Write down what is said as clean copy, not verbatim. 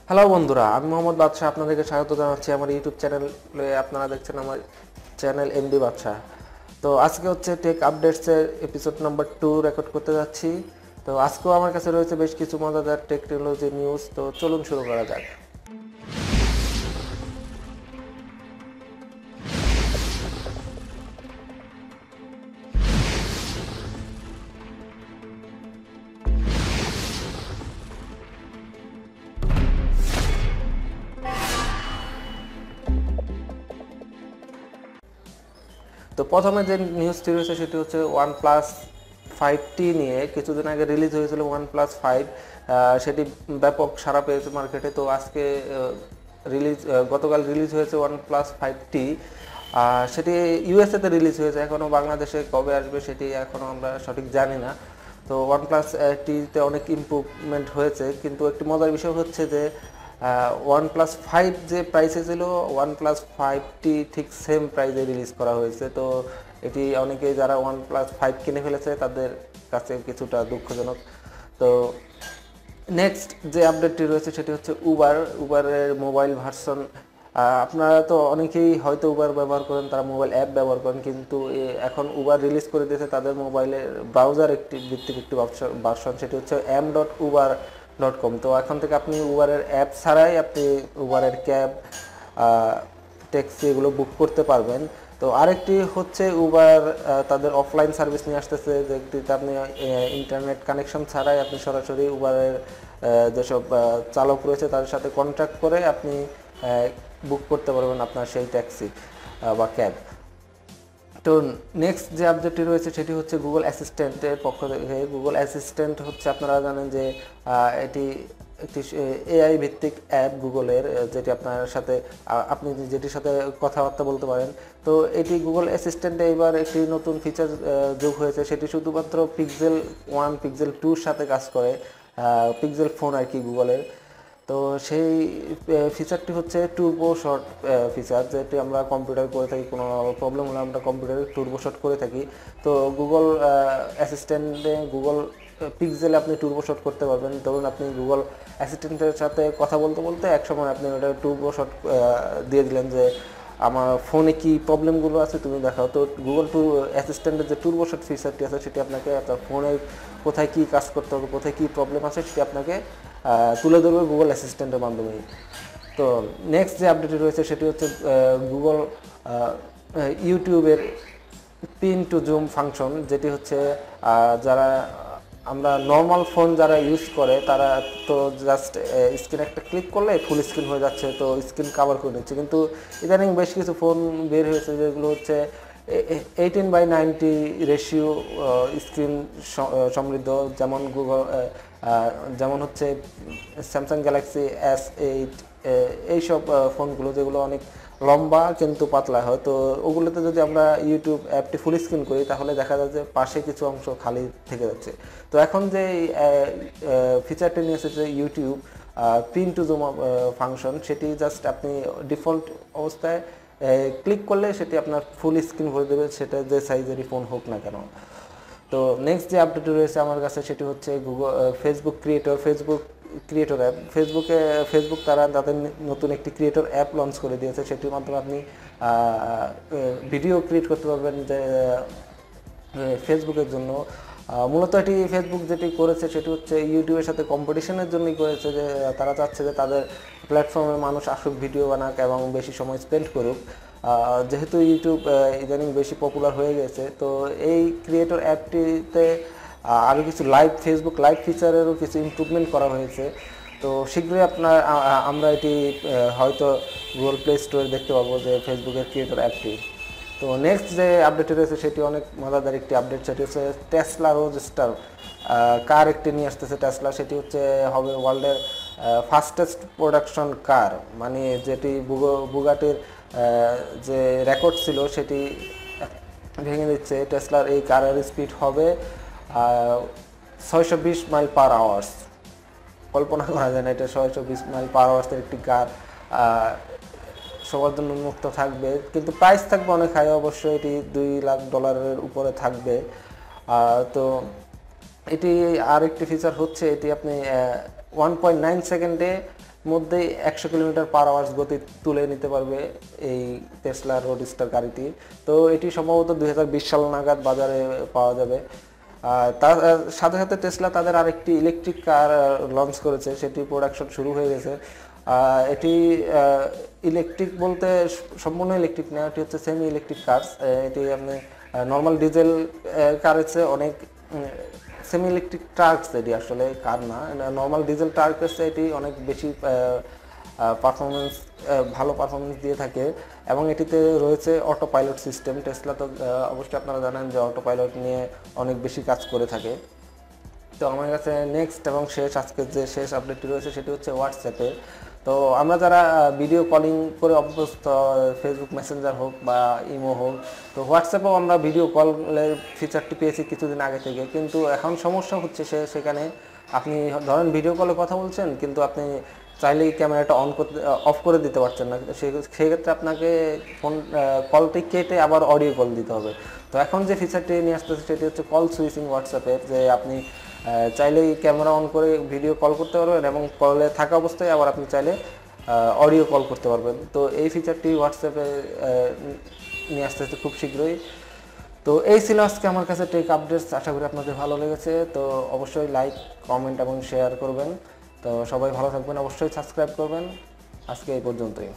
Hello বন্ধুরা, আমি মোহাম্মদ বাদশাহ আপনাদেরকে স্বাগত জানাচ্ছি আমার ইউটিউব চ্যানেলে। আপনারা দেখছেন আমার চ্যানেল এমডি বাদশাহ। তো আজকে হচ্ছে টেক আপডেটসের এপিসোড নাম্বার 2 রেকর্ড করতে যাচ্ছি। তো আজকেও আমার কাছে রয়েছে বেশ কিছু মজাদার টেকনোলজি নিউজ। তো চলুন শুরু করা যাক। তো প্রথমে যে নিউজটি রয়েছে সেটি হচ্ছে OnePlus 5T নিয়ে। কিছুদিন আগে রিলিজ হয়েছিল OnePlus 5, সেটি ব্যাপক সাড়া পেয়েছে মার্কেটে। তো আজকে গতকাল রিলিজ হয়েছে OnePlus 5T। সেটি ইউএসএতে রিলিজ হয়েছে, এখনও বাংলাদেশে কবে আসবে সেটি এখনও আমরা সঠিক জানি না। তো OnePlus 5T-তে অনেক ইমপ্রুভমেন্ট হয়েছে, কিন্তু একটি মজার বিষয় হচ্ছে যে OnePlus 5 যে প্রাইসে ছিল OnePlus 5T ঠিক সেম প্রাইসে রিলিজ করা হয়েছে। তো এটি অনেকেই যারা OnePlus 5 কিনে ফেলেছে তাদের কাছে কিছুটা দুঃখজনক। তো নেক্সট যে আপডেটটি রয়েছে সেটি হচ্ছে উবারের মোবাইল ভার্সন। আপনারা তো অনেকেই হয়তো উবার ব্যবহার করেন, তারা মোবাইল অ্যাপ ব্যবহার করেন, কিন্তু এখন উবার রিলিজ করে দিয়েছে তাদের মোবাইলের ব্রাউজার ভিত্তিক একটি ভার্সন, সেটি হচ্ছে m.uber.com। তো এখন থেকে আপনি উবারের অ্যাপ ছাড়াই আপনি উবারের ক্যাব, ট্যাক্সি এগুলো বুক করতে পারবেন। তো আরেকটি হচ্ছে উবার তাদের অফলাইন সার্ভিস নিয়ে আসতেছে, যেটিতে আপনি ইন্টারনেট কানেকশন ছাড়াই আপনি সরাসরি উবারের যেসব চালক রয়েছে তাদের সাথে কন্ট্যাক্ট করে আপনি বুক করতে পারবেন আপনার সেই ট্যাক্সি বা ক্যাব। তো নেক্সট যে আপডেটটি রয়েছে সেটি হচ্ছে গুগল অ্যাসিস্ট্যান্টের পক্ষ থেকে। গুগল অ্যাসিস্ট্যান্ট হচ্ছে, আপনারা জানেন যে এটি একটি এআই ভিত্তিক অ্যাপ গুগলের, যেটি আপনার সাথে আপনি যেটির সাথে কথাবার্তা বলতে পারেন। তো এটি গুগল অ্যাসিস্ট্যান্টে এবার একটি নতুন ফিচার যোগ হয়েছে, সেটি শুধুমাত্র পিক্সেল 1 পিক্সেল 2 সাথে কাজ করে, পিক্সেল ফোন আর কি গুগলের। তো সেই ফিচারটি হচ্ছে টুরবো শট ফিচার, যেটি আমরা কম্পিউটার করে থাকি, কোনো প্রবলেম হলে আমরা কম্পিউটারে টুরবো শট করে থাকি। তো গুগল অ্যাসিস্ট্যান্টে গুগল পিক্সেলে আপনি টুরবো শট করতে পারবেন। ধরুন আপনি গুগল অ্যাসিস্ট্যান্টের সাথে কথা বলতে বলতে একসময় আপনি ওটা টুরবো শট দিয়ে দিলেন যে আমার ফোনে কি প্রবলেমগুলো আছে তুমি দেখাও। তো গুগল অ্যাসিস্ট্যান্টের যে টুরবো শট ফিচারটি আছে সেটি আপনাকে আপনার ফোনে কোথায় কী কাজ করতে হবে, কোথায় কী প্রবলেম আছে সেটি আপনাকে তুলে ধরবে গুগল অ্যাসিস্ট্যান্টের মাধ্যমে। তো নেক্সট যে আপডেটটি রয়েছে সেটি হচ্ছে গুগল ইউটিউবের পিন টু জুম ফাংশন, যেটি হচ্ছে যারা আমরা নর্মাল ফোন যারা ইউজ করে তারা তো জাস্ট স্ক্রিন একটা ক্লিক করলে ফুল স্ক্রিন হয়ে যাচ্ছে, তো স্ক্রিন কাভার করে নিচ্ছে। কিন্তু ইদানিং বেশ কিছু ফোন বের হয়েছে যেগুলো হচ্ছে 18:90 রেশিও স্ক্রিন সমৃদ্ধ, যেমন যেমন হচ্ছে স্যামসাং গ্যালাক্সি S8, এইসব ফোনগুলো যেগুলো অনেক লম্বা কিন্তু পাতলা হয়। তো ওগুলোতে যদি আমরা ইউটিউব অ্যাপটি ফুল স্ক্রিন করি তাহলে দেখা যায় যে পাশে কিছু অংশ খালি থেকে যাচ্ছে। তো এখন যে ফিচারটি নিয়ে এসেছে YouTube pinch to zoom function, সেটি জাস্ট আপনি ডিফল্ট অবস্থায় ক্লিক করলে সেটি আপনার ফুল স্ক্রিন ভরে দেবে, সেটা যে সাইজেরই ফোন হোক না কেন। তো নেক্সট যে আপডেট রয়েছে আমার কাছে সেটি হচ্ছে ফেসবুক ক্রিয়েটর অ্যাপ। ফেসবুক তারা তাদের নতুন একটি ক্রিয়েটর অ্যাপ লঞ্চ করে দিয়েছে, সেটির মাধ্যমে আপনি ভিডিও ক্রিয়েট করতে পারবেন যে ফেসবুকের জন্য। মূলত এটি ফেসবুক যেটি করেছে সেটি হচ্ছে ইউটিউবের সাথে কম্পিটিশনের জন্যই করেছে, যে তারা চাচ্ছে যে তাদের প্ল্যাটফর্মে মানুষ আসুক, ভিডিও বানাক এবং বেশি সময় স্পেন্ড করুক। যেহেতু ইউটিউব ইদানিং বেশি পপুলার হয়ে গেছে, তো এই ক্রিয়েটর অ্যাপটিতে আরও কিছু ফেসবুক লাইভ ফিচারেরও কিছু ইমপ্রুভমেন্ট করা হয়েছে। তো শীঘ্রই আমরা এটি হয়তো গুগল প্লে স্টোরে দেখতে পাবো যে ফেসবুকের ক্রিয়েটর অ্যাপটি। তো নেক্সট যে আপডেট রয়েছে সেটি অনেক মজাদার একটি আপডেট, সেটি হচ্ছে টেসলা রোডস্টার কার একটি নিয়ে আসতেছে টেসলা। সেটি হচ্ছে হবে ওয়ার্ল্ডের ফাস্টেস্ট প্রোডাকশন কার, মানে যেটি বুগাটির যে রেকর্ড ছিল সেটি ভেঙে দিচ্ছে। টেসলার এই কারের স্পিড হবে 620 মাইল পার আওয়ার্স। কল্পনা করা যায় না, এটা 620 মাইল পার আওয়ার্সের একটি কার সবার জন্য উন্মুক্ত থাকবে, কিন্তু প্রাইস থাকবে অনেক হাই, অবশ্যই এটি $2 লাখ উপরে থাকবে। তো এটি আরেকটি ফিচার হচ্ছে এটি আপনি 1.9 সেকেন্ডে মধ্যেই 100 কিলোমিটার/আওয়ার গতি তুলে নিতে পারবে এই টেসলা রোডস্টার গাড়িটি। তো এটি সম্ভবত 2020 সাল নাগাদ বাজারে পাওয়া যাবে। তার সাথে সাথে টেসলা তাদের আরেকটি ইলেকট্রিক কার লঞ্চ করেছে, সেটি প্রোডাকশন শুরু হয়ে গেছে। এটি ইলেকট্রিক বলতে সম্পূর্ণ ইলেকট্রিক না, এটি হচ্ছে সেমি ইলেকট্রিক কার্স। এটি আপনি নর্মাল ডিজেল কারের চেয়ে অনেক সেমি ইলেকট্রিক ট্রাকস, এটি আসলে কার না, নর্মাল ডিজেল ট্রাকের চেয়ে এটি অনেক বেশি পারফরমেন্স, ভালো পারফরমেন্স দিয়ে থাকে। এবং এটিতে রয়েছে অটো পাইলট সিস্টেম। টেসলা তো অবশ্যই আপনারা জানেন যে অটো পাইলট নিয়ে অনেক বেশি কাজ করে থাকে। তো আমার কাছে নেক্সট এবং আজকের যে শেষ আপডেটটি রয়েছে সেটি হচ্ছে হোয়াটসঅ্যাপে। তো আমরা যারা ভিডিও কলিং করে অভ্যস্ত, ফেসবুক মেসেঞ্জার হোক বা ইমো হোক, তো হোয়াটসঅ্যাপেও আমরা ভিডিও কলের ফিচারটি পেয়েছি কিছুদিন আগে থেকে। কিন্তু এখন সমস্যা হচ্ছে সেখানে আপনি ধরেন ভিডিও কলে কথা বলছেন, কিন্তু আপনি চাইলেই ক্যামেরাটা অফ করে দিতে পারছেন না। সেক্ষেত্রে আপনাকে ফোন কলটি কেটে আবার অডিও কল দিতে হবে। তো এখন যে ফিচারটি নিয়ে আসতেছে সেটি হচ্ছে কল সুইচিং হোয়াটসঅ্যাপের, যে আপনি চাইলেই ক্যামেরা অন করে ভিডিও কল করতে পারবেন এবং কলে থাকা অবস্থায় আবার আপনি চাইলে অডিও কল করতে পারবেন। তো এই ফিচারটি হোয়াটসঅ্যাপে নিয়ে আসতেছে খুব শীঘ্রই। তো এই ছিল আজকে আমার কাছে টেক আপডেটস। আশা করি আপনাদের ভালো লেগেছে। তো অবশ্যই লাইক, কমেন্ট এবং শেয়ার করবেন। তো সবাই ভালো থাকবেন, অবশ্যই সাবস্ক্রাইব করবেন। আজকে এই পর্যন্তই।